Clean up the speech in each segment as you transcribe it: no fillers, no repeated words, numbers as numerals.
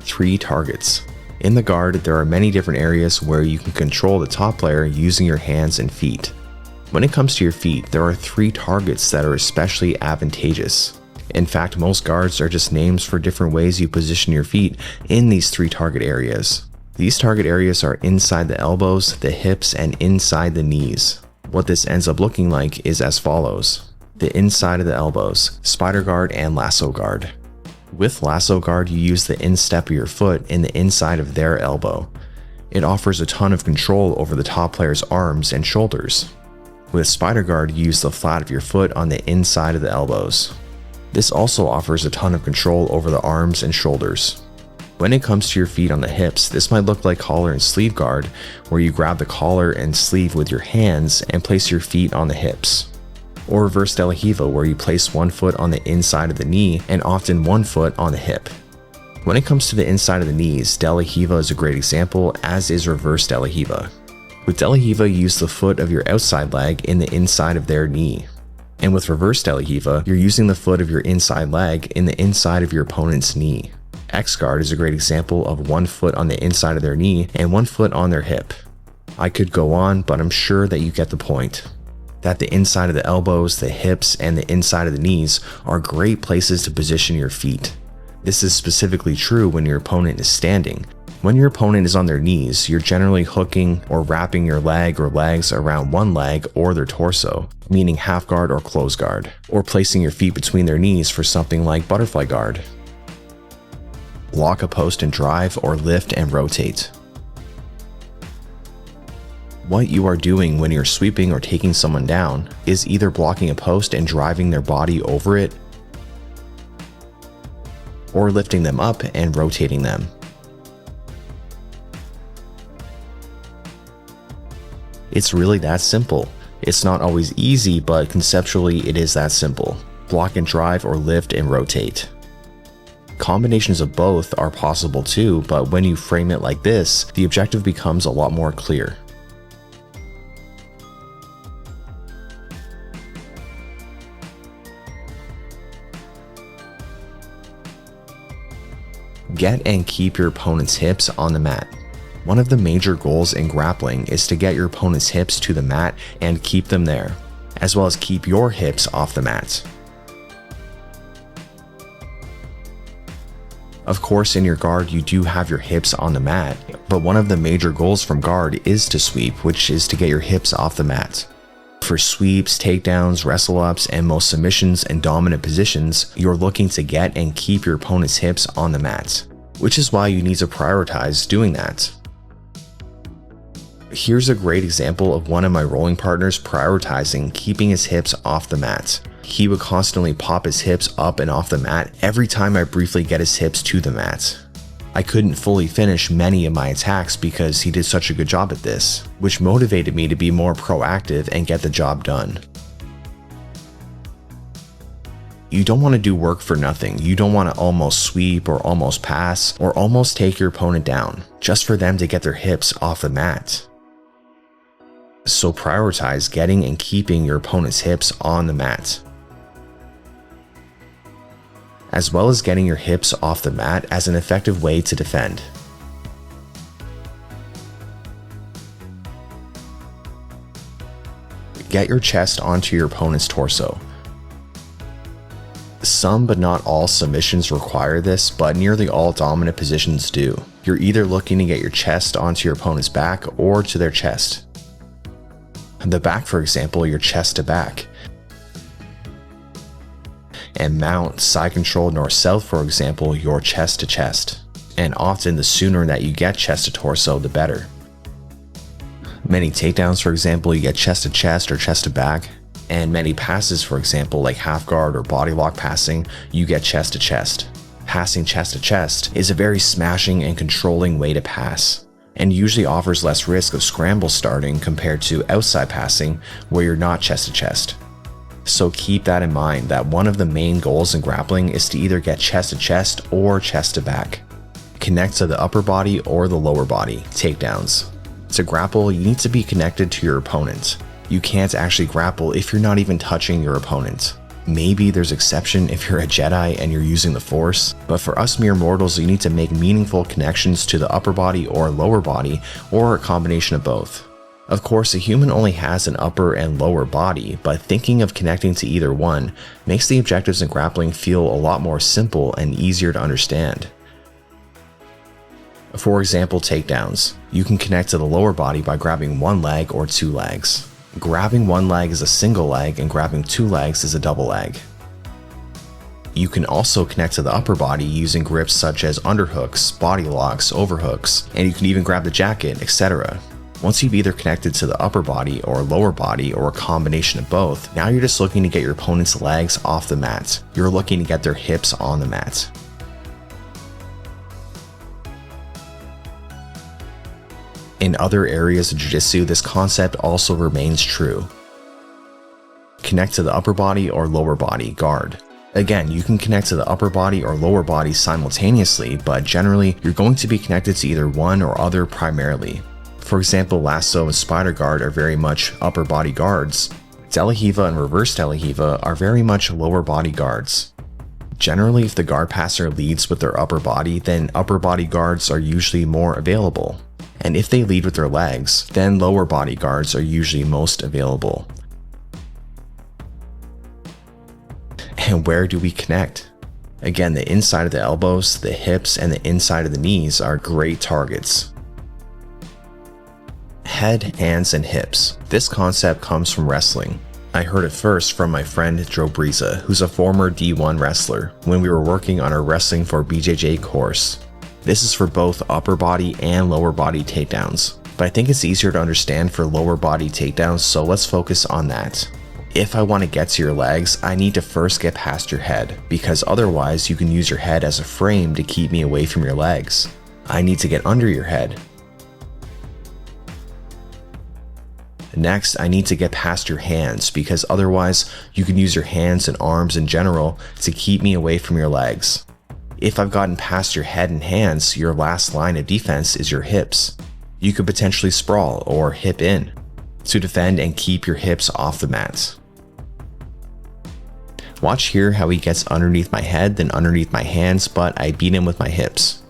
3 targets. In the guard, there are many different areas where you can control the top player using your hands and feet. When it comes to your feet, there are 3 targets that are especially advantageous. In fact, most guards are just names for different ways you position your feet in these 3 target areas. These target areas are inside the elbows, the hips, and inside the knees. What this ends up looking like is as follows. The inside of the elbows, spider guard and lasso guard. With lasso guard, you use the instep of your foot in the inside of their elbow. It offers a ton of control over the top player's arms and shoulders. With spider guard, you use the flat of your foot on the inside of the elbows. This also offers a ton of control over the arms and shoulders. When it comes to your feet on the hips, this might look like collar and sleeve guard, where you grab the collar and sleeve with your hands and place your feet on the hips. Or reverse de la Riva, where you place one foot on the inside of the knee and often one foot on the hip. When it comes to the inside of the knees, de la Riva is a great example, as is reverse de la Riva. With de la Riva, you use the foot of your outside leg in the inside of their knee. And with reverse de la Riva, you're using the foot of your inside leg in the inside of your opponent's knee. X guard is a great example of one foot on the inside of their knee and one foot on their hip. I could go on, but I'm sure that you get the point. That the inside of the elbows, the hips, and the inside of the knees are great places to position your feet. This is specifically true when your opponent is standing. When your opponent is on their knees, you're generally hooking or wrapping your leg or legs around one leg or their torso, meaning half guard or close guard, or placing your feet between their knees for something like butterfly guard. Block a post and drive, or lift and rotate. What you are doing when you're sweeping or taking someone down is either blocking a post and driving their body over it, or lifting them up and rotating them. It's really that simple. It's not always easy, but conceptually it is that simple. Block and drive, or lift and rotate. Combinations of both are possible too, but when you frame it like this, the objective becomes a lot more clear. Get and keep your opponent's hips on the mat. One of the major goals in grappling is to get your opponent's hips to the mat and keep them there, as well as keep your hips off the mat. Of course, in your guard, you do have your hips on the mat, but one of the major goals from guard is to sweep, which is to get your hips off the mat. For sweeps, takedowns, wrestle-ups, and most submissions and dominant positions, you're looking to get and keep your opponent's hips on the mat, which is why you need to prioritize doing that. Here's a great example of one of my rolling partners prioritizing keeping his hips off the mat. He would constantly pop his hips up and off the mat every time I briefly get his hips to the mat. I couldn't fully finish many of my attacks because he did such a good job at this, which motivated me to be more proactive and get the job done. You don't want to do work for nothing. You don't want to almost sweep or almost pass or almost take your opponent down just for them to get their hips off the mat. So prioritize getting and keeping your opponent's hips on the mat, as well as getting your hips off the mat as an effective way to defend. Get your chest onto your opponent's torso. Some but not all submissions require this, but nearly all dominant positions do. You're either looking to get your chest onto your opponent's back or to their chest. The back, for example, your chest to back. And mount, side control, north-south, for example, your chest to chest. And often the sooner that you get chest to torso, the better. Many takedowns, for example, you get chest to chest or chest to back. And many passes, for example, like half guard or body lock passing, you get chest to chest. Passing chest to chest is a very smashing and controlling way to pass, and usually offers less risk of scramble starting compared to outside passing where you're not chest to chest. So keep that in mind, that one of the main goals in grappling is to either get chest to chest or chest to back. Connect to the upper body or the lower body, takedowns. To grapple, you need to be connected to your opponent. You can't actually grapple if you're not even touching your opponent. Maybe there's exception if you're a Jedi and you're using the Force, but for us mere mortals, you need to make meaningful connections to the upper body or lower body, or a combination of both. Of course, a human only has an upper and lower body, but thinking of connecting to either one makes the objectives in grappling feel a lot more simple and easier to understand. For example, takedowns. You can connect to the lower body by grabbing one leg or two legs. Grabbing one leg is a single leg and grabbing two legs is a double leg. You can also connect to the upper body using grips such as underhooks, body locks, overhooks, and you can even grab the jacket, etc. Once you've either connected to the upper body or lower body or a combination of both, now you're just looking to get your opponent's legs off the mat. You're looking to get their hips on the mat. In other areas of Jiu-Jitsu, this concept also remains true. Connect to the upper body or lower body, guard. Again, you can connect to the upper body or lower body simultaneously, but generally, you're going to be connected to either one or other primarily. For example, lasso and spider guard are very much upper body guards. De La Riva and reverse De La Riva are very much lower body guards. Generally, if the guard passer leads with their upper body, then upper body guards are usually more available. And if they lead with their legs, then lower body guards are usually most available. And where do we connect? Again, the inside of the elbows, the hips, and the inside of the knees are great targets. Head, hands, and hips. This concept comes from wrestling. I heard it first from my friend Joe Breeza, who's a former D1 wrestler, when we were working on our Wrestling for BJJ course. This is for both upper body and lower body takedowns, but I think it's easier to understand for lower body takedowns, so let's focus on that. If I want to get to your legs, I need to first get past your head, because otherwise you can use your head as a frame to keep me away from your legs. I need to get under your head. Next, I need to get past your hands, because otherwise you can use your hands and arms in general to keep me away from your legs. If I've gotten past your head and hands, your last line of defense is your hips. You could potentially sprawl or hip in to defend and keep your hips off the mat. Watch here how he gets underneath my head, then underneath my hands, but I beat him with my hips.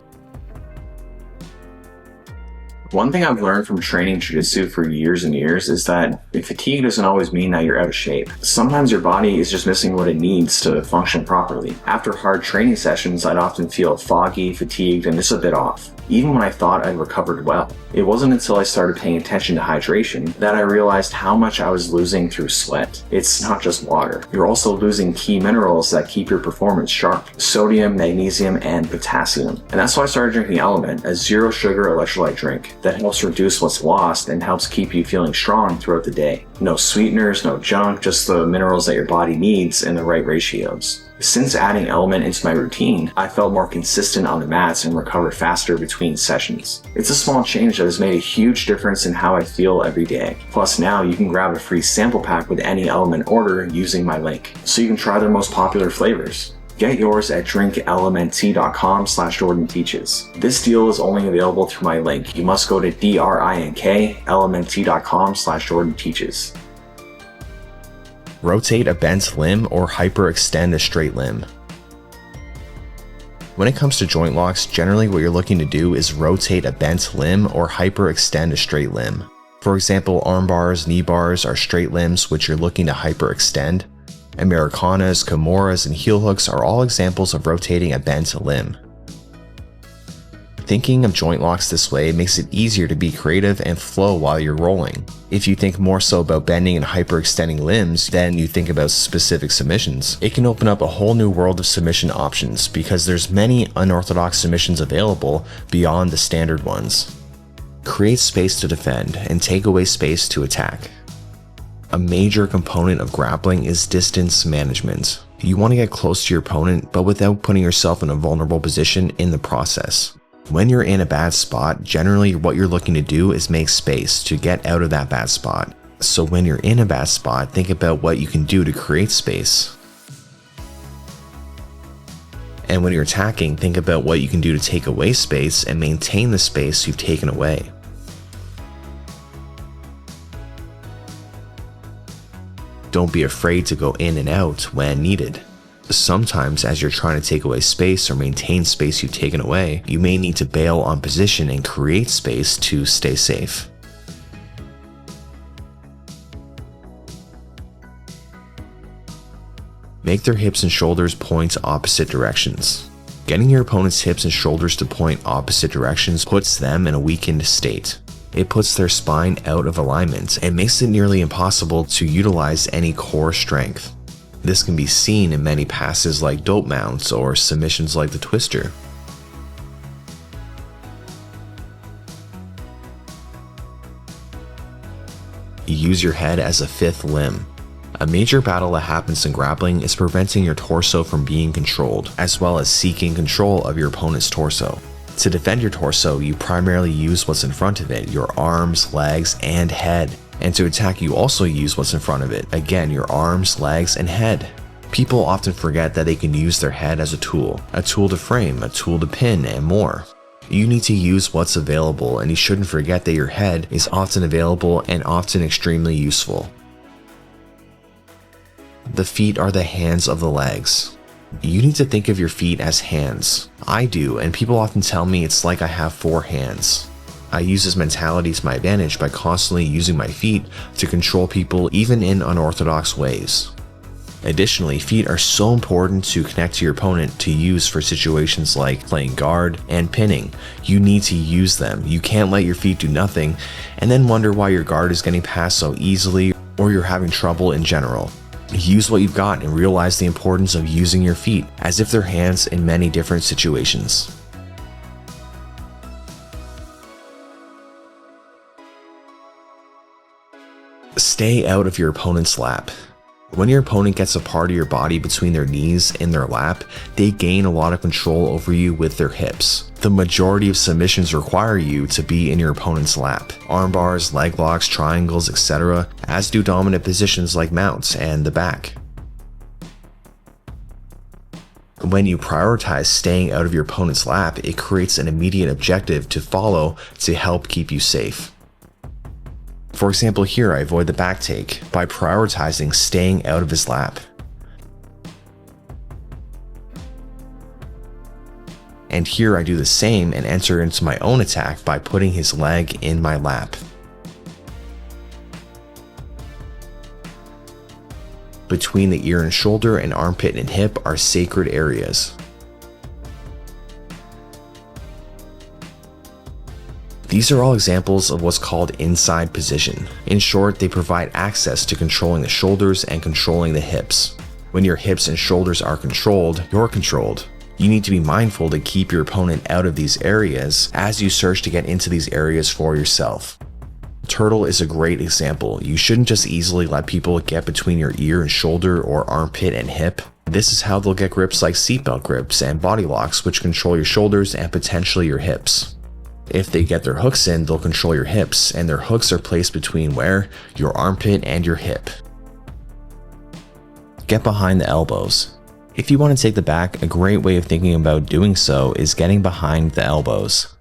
One thing I've learned from training Jiu-Jitsu for years and years is that fatigue doesn't always mean that you're out of shape. Sometimes your body is just missing what it needs to function properly. After hard training sessions, I'd often feel foggy, fatigued, and just a bit off, even when I thought I'd recovered well. It wasn't until I started paying attention to hydration that I realized how much I was losing through sweat. It's not just water. You're also losing key minerals that keep your performance sharp: sodium, magnesium, and potassium. And that's why I started drinking Element, a zero sugar electrolyte drink that helps reduce what's lost and helps keep you feeling strong throughout the day. No sweeteners, no junk, just the minerals that your body needs in the right ratios. Since adding Element into my routine, I felt more consistent on the mats and recovered faster between sessions. It's a small change that has made a huge difference in how I feel every day. Plus now you can grab a free sample pack with any Element order using my link, so you can try their most popular flavors. Get yours at drinkelementT.com/JordanTeaches. This deal is only available through my link. You must go to drinkelementT.com/JordanTeaches. Rotate a bent limb or hyperextend a straight limb. When it comes to joint locks, generally what you're looking to do is rotate a bent limb or hyperextend a straight limb. For example, arm bars, knee bars are straight limbs which you're looking to hyperextend. Americanas, Kimuras, and heel hooks are all examples of rotating a bent limb. Thinking of joint locks this way makes it easier to be creative and flow while you're rolling. If you think more so about bending and hyperextending limbs than you think about specific submissions, it can open up a whole new world of submission options because there's many unorthodox submissions available beyond the standard ones. Create space to defend and take away space to attack. A major component of grappling is distance management. You want to get close to your opponent, but without putting yourself in a vulnerable position in the process. When you're in a bad spot, generally what you're looking to do is make space to get out of that bad spot. So when you're in a bad spot, think about what you can do to create space. And when you're attacking, think about what you can do to take away space and maintain the space you've taken away. Don't be afraid to go in and out when needed. Sometimes, as you're trying to take away space or maintain space you've taken away, you may need to bail on position and create space to stay safe. Make their hips and shoulders point opposite directions. Getting your opponent's hips and shoulders to point opposite directions puts them in a weakened state. It puts their spine out of alignment and makes it nearly impossible to utilize any core strength. This can be seen in many passes like dope mounts or submissions like the twister. Use your head as a fifth limb. A major battle that happens in grappling is preventing your torso from being controlled, as well as seeking control of your opponent's torso. To defend your torso, you primarily use what's in front of it, your arms, legs, and head. And to attack, you also use what's in front of it, again, your arms, legs, and head. People often forget that they can use their head as a tool to frame, a tool to pin, and more. You need to use what's available, and you shouldn't forget that your head is often available and often extremely useful. The feet are the hands of the legs. You need to think of your feet as hands. I do, and people often tell me it's like I have 4 hands. I use this mentality to my advantage by constantly using my feet to control people even in unorthodox ways. Additionally, feet are so important to connect to your opponent to use for situations like playing guard and pinning. You need to use them. You can't let your feet do nothing and then wonder why your guard is getting past so easily or you're having trouble in general. Use what you've got and realize the importance of using your feet as if they're hands in many different situations. Stay out of your opponent's lap. When your opponent gets a part of your body between their knees and their lap, they gain a lot of control over you with their hips. The majority of submissions require you to be in your opponent's lap. Arm bars, leg locks, triangles, etc., as do dominant positions like mounts and the back. When you prioritize staying out of your opponent's lap, it creates an immediate objective to follow to help keep you safe. For example, here I avoid the back take by prioritizing staying out of his lap. And here I do the same and enter into my own attack by putting his leg in my lap. Between the ear and shoulder and armpit and hip are sacred areas. These are all examples of what's called inside position. In short, they provide access to controlling the shoulders and controlling the hips. When your hips and shoulders are controlled, you're controlled. You need to be mindful to keep your opponent out of these areas as you search to get into these areas for yourself. Turtle is a great example. You shouldn't just easily let people get between your ear and shoulder or armpit and hip. This is how they'll get grips like seatbelt grips and body locks, which control your shoulders and potentially your hips. If they get their hooks in, they'll control your hips, and their hooks are placed between where? Your armpit and your hip. Get behind the elbows. If you want to take the back, a great way of thinking about doing so is getting behind the elbows.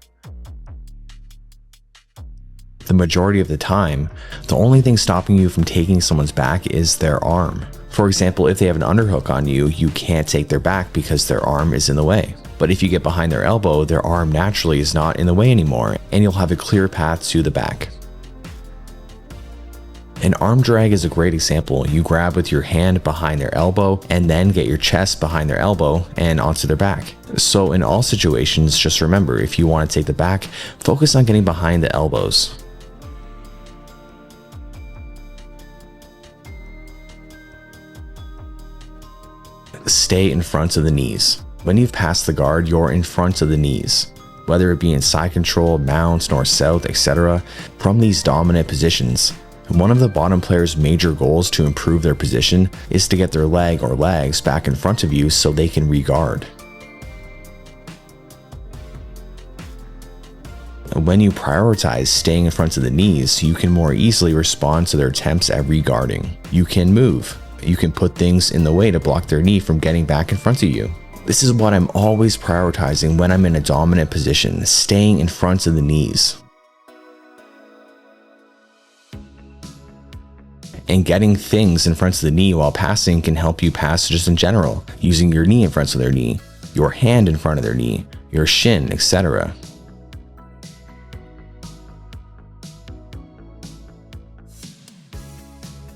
The majority of the time, the only thing stopping you from taking someone's back is their arm. For example, if they have an underhook on you, you can't take their back because their arm is in the way. But if you get behind their elbow, their arm naturally is not in the way anymore, and you'll have a clear path to the back. An arm drag is a great example. You grab with your hand behind their elbow and then get your chest behind their elbow and onto their back. So in all situations, just remember, if you want to take the back, focus on getting behind the elbows. Stay in front of the knees. When you've passed the guard, you're in front of the knees. Whether it be in side control, mount, north, south, etc., from these dominant positions, one of the bottom player's major goals to improve their position is to get their leg or legs back in front of you so they can re-guard. When you prioritize staying in front of the knees, you can more easily respond to their attempts at re-guarding. You can move. You can put things in the way to block their knee from getting back in front of you. This is what I'm always prioritizing when I'm in a dominant position, staying in front of the knees. And getting things in front of the knee while passing can help you pass just in general, using your knee in front of their knee, your hand in front of their knee, your shin, etc.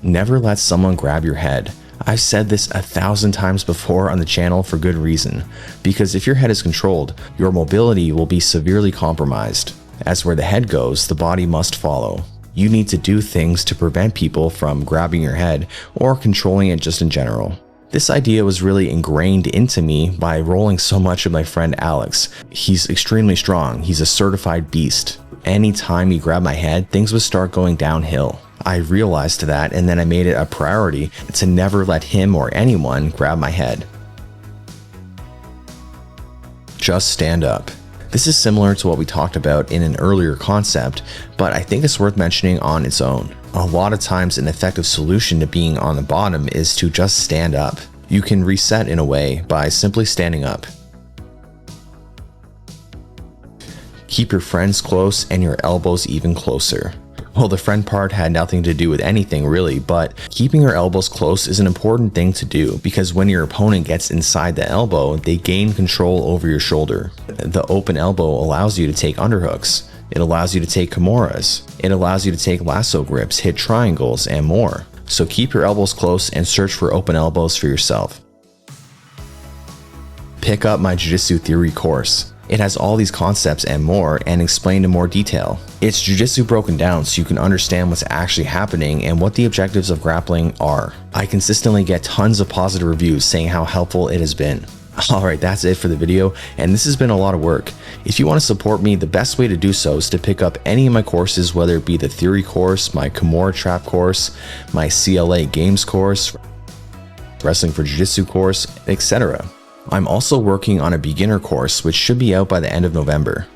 Never let someone grab your head. I've said this 1,000 times before on the channel for good reason, because if your head is controlled, your mobility will be severely compromised. As where the head goes, the body must follow. You need to do things to prevent people from grabbing your head or controlling it just in general. This idea was really ingrained into me by rolling so much with my friend Alex. He's extremely strong. He's a certified beast. Anytime he grabbed my head, things would start going downhill. I realized that, and then I made it a priority to never let him or anyone grab my head. Just stand up. This is similar to what we talked about in an earlier concept, but I think it's worth mentioning on its own. A lot of times an effective solution to being on the bottom is to just stand up. You can reset in a way by simply standing up. Keep your friends close and your elbows even closer. Well, the friend part had nothing to do with anything really, but keeping your elbows close is an important thing to do because when your opponent gets inside the elbow, they gain control over your shoulder. The open elbow allows you to take underhooks. It allows you to take kimuras. It allows you to take lasso grips, hit triangles, and more. So keep your elbows close and search for open elbows for yourself. Pick up my Jiu-Jitsu theory course. It has all these concepts and more and explained in more detail. It's Jiu-Jitsu broken down so you can understand what's actually happening and what the objectives of grappling are. I consistently get tons of positive reviews saying how helpful it has been. Alright, that's it for the video, and this has been a lot of work. If you want to support me, the best way to do so is to pick up any of my courses, whether it be the theory course, my Kimura trap course, my CLA games course, wrestling for Jiu-Jitsu course, etc. I'm also working on a beginner course which should be out by the end of November.